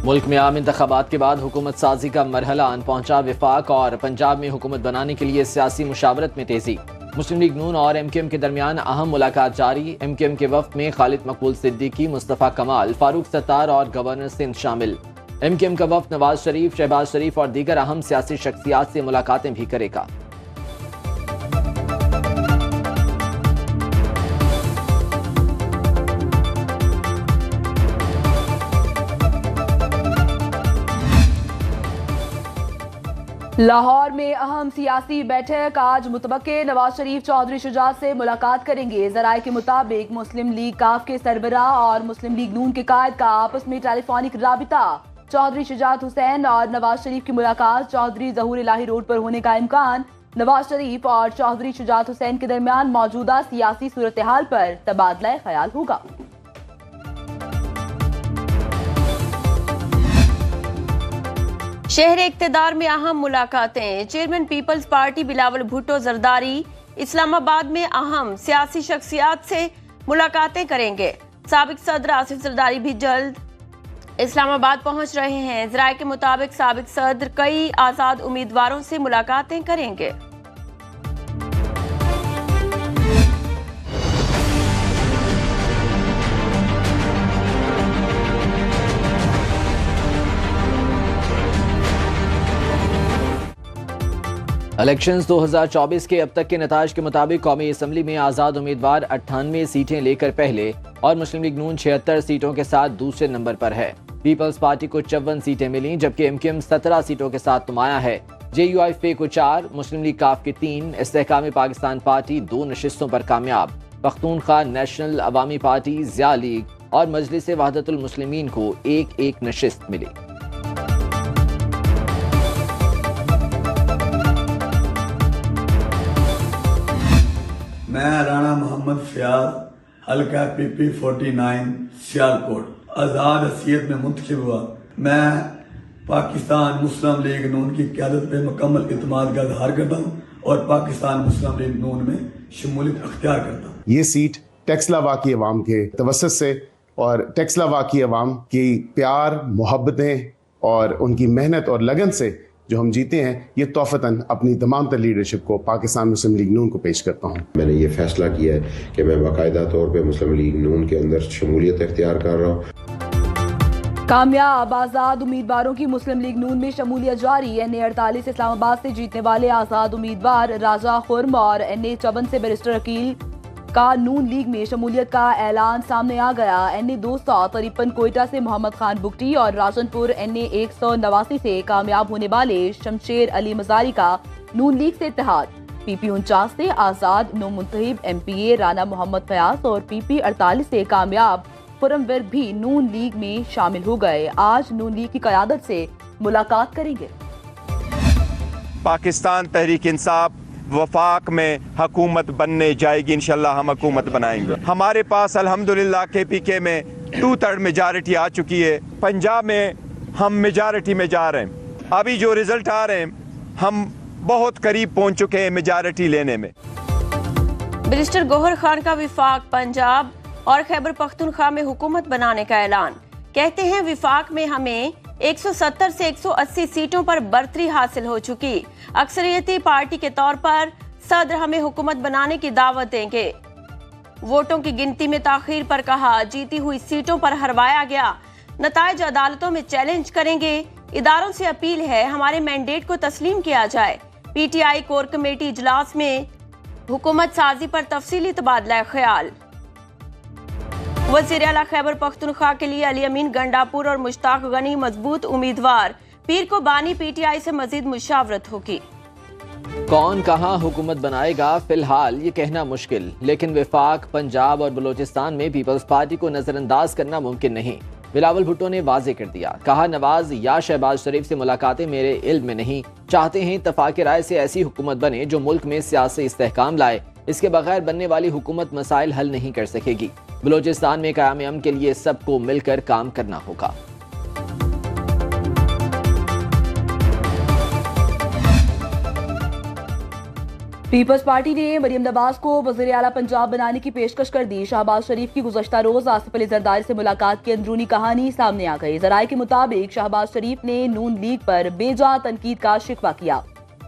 मुल्क में आम इंतखाबात के बाद हुकूमत साजी का मरहला अन पहुंचा। विफाक और पंजाब में हुकूमत बनाने के लिए सियासी मुशावरत में तेजी। मुस्लिम लीग नून और MQM के दरमियान अहम मुलाकात जारी। MQM के वफ्द में खालिद मकबूल सिद्दीकी, मुस्तफ़ा कमाल, फारूक सत्तार और गवर्नर सिंध शामिल। MQM का वफ्द नवाज शरीफ, शहबाज शरीफ और दीगर अहम सियासी शख्सियात से मुलाकातें भी करेगा। लाहौर में अहम सियासी बैठक आज मुतबक्के नवाज शरीफ चौधरी शुजात से मुलाकात करेंगे। जराये के मुताबिक मुस्लिम लीग काफ के सरबराह और मुस्लिम लीग नून के कायद का आपस में टेलीफोनिक राबिता। चौधरी शुजात हुसैन और नवाज शरीफ की मुलाकात चौधरी ज़हूर इलाही रोड पर होने का इम्कान। नवाज शरीफ और चौधरी शुजात हुसैन के दरमियान मौजूदा सियासी सूरत हाल पर तबादला ख्याल होगा। शहर इक्तदार में अहम मुलाकातें। Chairman Peoples Party Bilawal Bhutto Zardari Islamabad में अहम सियासी शख्सियात से मुलाकातें करेंगे। साबिक सदर आसिफ जरदारी भी जल्द इस्लामाबाद पहुंच रहे हैं। ज़राए के मुताबिक साबिक सदर कई आज़ाद उम्मीदवारों से मुलाकातें करेंगे। इलेक्शंस 2024 के अब तक के नताज के मुताबिक कौमी असम्बली में आज़ाद उम्मीदवार 98 सीटें लेकर पहले और मुस्लिम लीग नून 76 सीटों के साथ दूसरे नंबर पर है। पीपल्स पार्टी को 54 सीटें मिली, जबकि MQM 17 सीटों के साथ नुमाया है। JUIF को 4, मुस्लिम लीग काफ के 3, इस्तेहकाम पाकिस्तान पार्टी 2 नशिस्तों पर कामयाब। पख्तूनख्वा नेशनल अवामी पार्टी, ज़िया लीग और मजलिस वहदतुल मुस्लिमीन को एक नशिस्त मिली। मैं राणा मोहम्मद फयाज, हल्का PP 49 सियालकोट आज़ाद हसीयत में मुंतखब हुआ। मैं पाकिस्तान मुस्लिम लीग नून की क़यादत पे मुकम्मल इत्मीनान का इज़हार करता हूँ और पाकिस्तान मुस्लिम लीग नून में शमूलियत अख्तियार करता हूँ। ये सीट टेक्सलावा की अवाम के तवस्सुत से और टेक्सलावा की अवाम की प्यार, मोहब्बतें और उनकी मेहनत और लगन से जो हम जीते हैं, ये तोहफ़तन अपनी तमाम तर लीडरशिप को पाकिस्तान मुस्लिम लीग नून को पेश करता हूँ। मैंने ये फैसला किया है कि मैं बाकायदा तौर पे मुस्लिम लीग नून के अंदर शमूलियत इख्तियार कर रहा हूँ। कामयाब आज़ाद उम्मीदवारों की मुस्लिम लीग नून में शमूलियत जारी। NA 48 इस्लामाबाद से जीतने वाले आज़ाद उम्मीदवार राजा खुर्म और NA 54 से बैरिस्टर अकील का नून लीग में शमूलियत का ऐलान सामने आ गया। NA 253 कोयटा से मोहम्मद खान बुगटी और राजनपुर NA 189 से कामयाब होने वाले शमशेर अली मजारी का नून लीग से इत्तेहाद। PP 49 से आज़ाद नौमुंतखब MPA राना मोहम्मद फयाज और PP 48 से कामयाब खुर्रम विर्क भी नून लीग में शामिल हो गए। आज नून लीग की क़यादत से मुलाकात करेंगे। पाकिस्तान तहरीक इंसाफ वफाक में हुकूमत बनने जाएगी। इंशाल्लाह हम हुकूमत बनाएंगे। हमारे पास अल्हम्दुलिल्लाह KPK में 2/3 मेजॉरिटी आ चुकी है। पंजाब में हम मेजॉरिटी में जा रहे हैं। अभी जो रिजल्ट आ रहे हैं, हम बहुत करीब पहुंच चुके हैं मेजॉरिटी लेने में। बैरिस्टर गौहर खान का विफाक पंजाब और खैबर पख्तूनख्वा में हुकूमत बनाने का ऐलान। कहते हैं विफाक में हमें 170 से 180 सीटों पर बर्तरी हासिल हो चुकी। अक्सरियती पार्टी के तौर पर सदर हमें हुकूमत बनाने की दावत देंगे। वोटों की गिनती में ताखीर पर कहा, जीती हुई सीटों पर हरवाया गया। नताइज अदालतों में चैलेंज करेंगे। इदारों से अपील है हमारे मैंडेट को तस्लीम किया जाए। PTI कोर कमेटी इजलास में हुकूमत साजी पर तफसीली तबादला ख्याल। वज़ीर आला खैबर पख्तूनख्वा के लिए अली अमीन गंडापुर और मुश्ताक गनी मजबूत उम्मीदवार। पीर को बानी PTI से मजीद मुशावरत होगी। कौन कहां हुकूमत बनाएगा फिलहाल ये कहना मुश्किल, लेकिन विफाक पंजाब और बलोचिस्तान में पीपल्स पार्टी को नजरअंदाज करना मुमकिन नहीं। बिलावल भुट्टो ने वाजे कर दिया, कहा नवाज या शहबाज शरीफ से मुलाकातें मेरे इल्म में नहीं। चाहते हैं इत्तफाक राय से ऐसी हुकूमत बने जो मुल्क में सियासी इस्तेहकाम लाए। इसके बगैर बनने वाली हुकूमत मसाइल हल नहीं कर सकेगी। बलोचिस्तान में क़याम अमन के लिए सबको मिलकर काम करना होगा। पीपल्स पार्टी ने मरियम नवाज को वज़ीर आला पंजाब बनाने की पेशकश कर दी। शहबाज शरीफ की गुज़श्ता रोज आसिफ अली जरदारी से मुलाकात की अंदरूनी कहानी सामने आ गई। ज़राए के मुताबिक शहबाज शरीफ ने नून लीग पर बेजा तनकीद का शिकवा किया।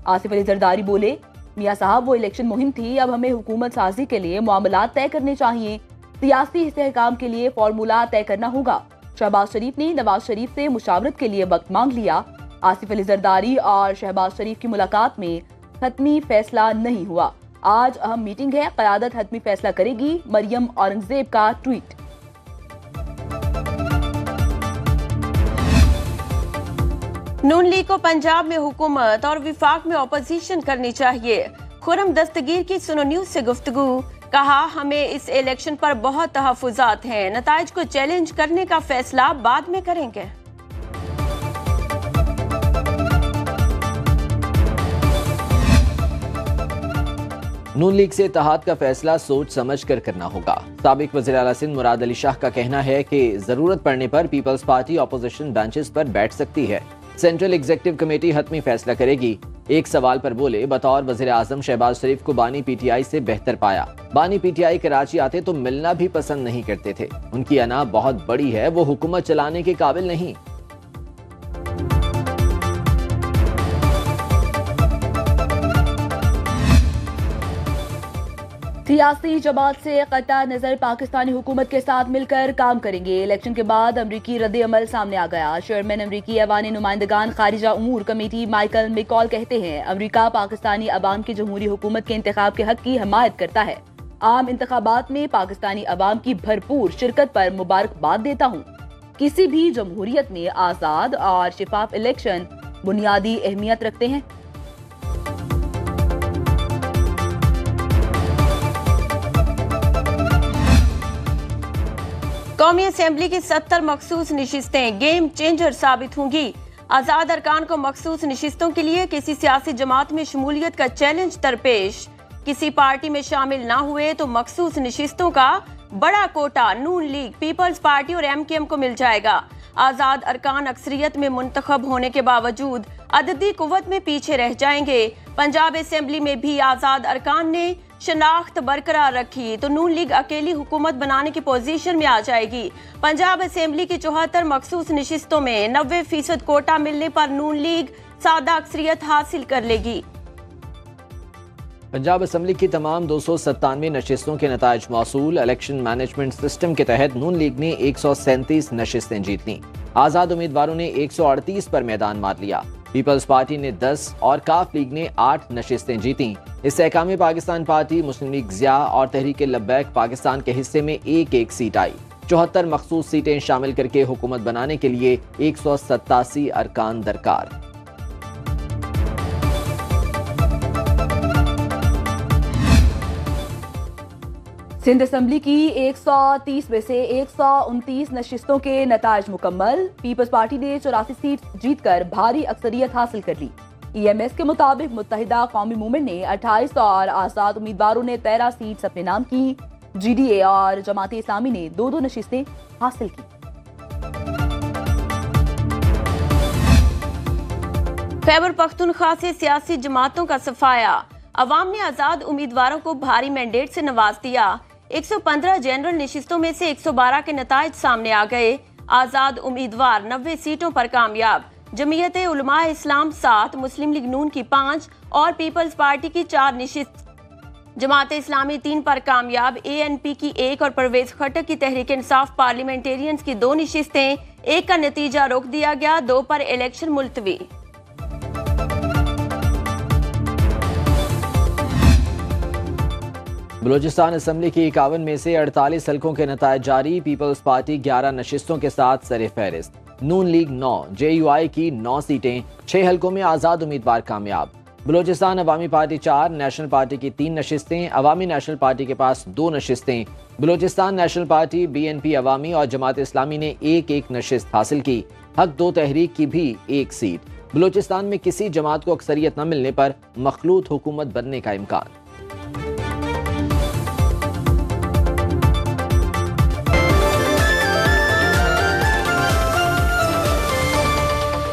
आसिफ अली जरदारी बोले, मियां साहब वो इलेक्शन मुहिम थी, अब हमें हुकूमत साजी के लिए मामलात तय करने चाहिए, सियासी इस्तेहकाम के लिए फॉर्मूला तय करना होगा। शहबाज शरीफ ने नवाज शरीफ से मुशावरत के लिए वक्त मांग लिया। आसिफ अली जरदारी और शहबाज शरीफ की मुलाकात में हतमी फैसला नहीं हुआ। आज अहम मीटिंग है, क़यादत हतमी फैसला करेगी। मरियम औरंगजेब का ट्वीट। नून लीग को पंजाब में हुकूमत और विफाक में ऑपोजिशन करनी चाहिए। खुरम दस्तगीर की सुनो न्यूज से गुफ्तगू। कहा, हमें इस इलेक्शन पर बहुत तहफ़्फ़ुज़ात हैं, नताइज को चैलेंज करने का फैसला बाद में करेंगे। नून लीग से इत्तेहाद का फैसला सोच समझ कर करना होगा। साबिक वज़ीर आला सिंध मुराद अली शाह का कहना है कि जरूरत पड़ने पर पीपल्स पार्टी ऑपोजिशन बेंचेस पर बैठ सकती है। सेंट्रल एग्जीक्यूटिव कमेटी हतमी फैसला करेगी। एक सवाल पर बोले, बतौर वज़ीर आज़म शहबाज शरीफ को बानी पीटीआई से बेहतर पाया। बानी पीटीआई कराची आते तो मिलना भी पसंद नहीं करते थे। उनकी अना बहुत बड़ी है, वो हुकूमत चलाने के काबिल नहीं। सियासी जमात से कता नजर पाकिस्तानी हुकूमत के साथ मिलकर काम करेंगे। इलेक्शन के बाद अमरीकी रद्द अमल सामने आ गया। चेयरमैन अमरीकी अवानी नुमाइंदगान खारिजा उमूर कमेटी माइकल मिकॉल कहते हैं, अमरीका पाकिस्तानी अवाम की जमहूरी हुकूमत के इंतखाब के हक की हिमायत करता है। आम इंतखाबात में पाकिस्तानी अवाम की भरपूर शिरकत पर मुबारकबाद देता हूँ। किसी भी जमहूरियत में आज़ाद और शिफाफ इलेक्शन बुनियादी अहमियत रखते हैं। कौमी असेंबली की 70 मखसूस नशिस्तें गेम चेंजर साबित होंगी। आजाद अरकान को मखसूस नशिस्तों के लिए किसी सियासी जमात में शमूलियत का चैलेंज दरपेश। किसी पार्टी में शामिल ना हुए तो मखसूस नशिस्तों का बड़ा कोटा नून लीग, पीपल्स पार्टी और MKM को मिल जाएगा। आजाद अरकान अक्सरियत में मुंतखब होने के बावजूद अददी कुव्वत में पीछे रह जाएंगे। पंजाब असेंबली में भी आजाद अरकान ने शनाख्त बरकरार रखी तो नून लीग अकेली हुकूमत बनाने की पोजीशन में आ जाएगी। पंजाब असेंबली की 74 मखसूस नशिस्तों में 90% कोटा मिलने पर नून लीग सादा अक्सरियत हासिल कर लेगी। पंजाब असेंबली की तमाम 297 नशिस्तों के नताइज मौसूल। इलेक्शन मैनेजमेंट सिस्टम के तहत नून लीग ने 137 नशिस्तें जीत लीं। आजाद उम्मीदवारों ने 138 पर मैदान मार लिया। पीपल्स पार्टी ने 10 और काफ लीग ने 8 नशिस्तें जीती। इस्तेहकाम में पाकिस्तान पार्टी, मुस्लिम लीग ज़िया और तहरीक लब्बैक पाकिस्तान के हिस्से में एक सीट आई। 74 मखसूस सीटें शामिल करके हुकूमत बनाने के लिए 187 अरकान दरकार। सिंध असेंबली की 130 में से 129 नशिस्तों के नताइज मुकम्मल। पीपल्स पार्टी ने 84 सीट जीतकर भारी अक्सरियत हासिल कर ली। EMS के मुताबिक मुत्तहिदा कौमी मूवमेंट ने 28 और आजाद उम्मीदवारों ने 13 सीट्स अपने नाम की। GDA और जमात इस्लामी ने 2-2 नशिस्तें हासिल की। खैबर पख्तूनख्वा से सियासी जमातों का सफाया। अवाम ने आजाद उम्मीदवारों को भारी मैंडेट से नवाज दिया। 115 जनरल नशिस्तों में से 112 के नताइज सामने आ गए। आजाद उम्मीदवार 90 सीटों पर कामयाब। जमीयत उलमा इस्लाम 7, मुस्लिम लीग नून की 5 और पीपल्स पार्टी की 4 नशिस्त। जमात इस्लामी 3 पर कामयाब। ANP की 1 और परवेज खट्टक की तहरीक इंसाफ पार्लियामेंटेरियंस की 2 नशिस्तें। 1 का नतीजा रोक दिया गया, 2 पर इलेक्शन मुलतवी। बलूचिस्तान असेंबली की 51 में से 48 हल्कों के नताइज जारी। पीपल्स पार्टी 11 नशिस्तों के साथ सरे फहरिस्त। नून लीग 9, JUI की 9 सीटें। 6 हल्कों में आजाद उम्मीदवार कामयाब। बलूचिस्तान अवामी पार्टी 4, नेशनल पार्टी की 3 नशिस्तें। अवामी नेशनल पार्टी के पास 2 नशिस्तें। बलूचिस्तान नेशनल पार्टी, BNP अवामी और जमात इस्लामी ने 1-1 नशिस्त हासिल की। हक 2 तहरीक की भी 1 सीट। बलूचिस्तान में किसी जमात को अक्सरियत न मिलने पर मखलूत हुकूमत बनने का इम्कान।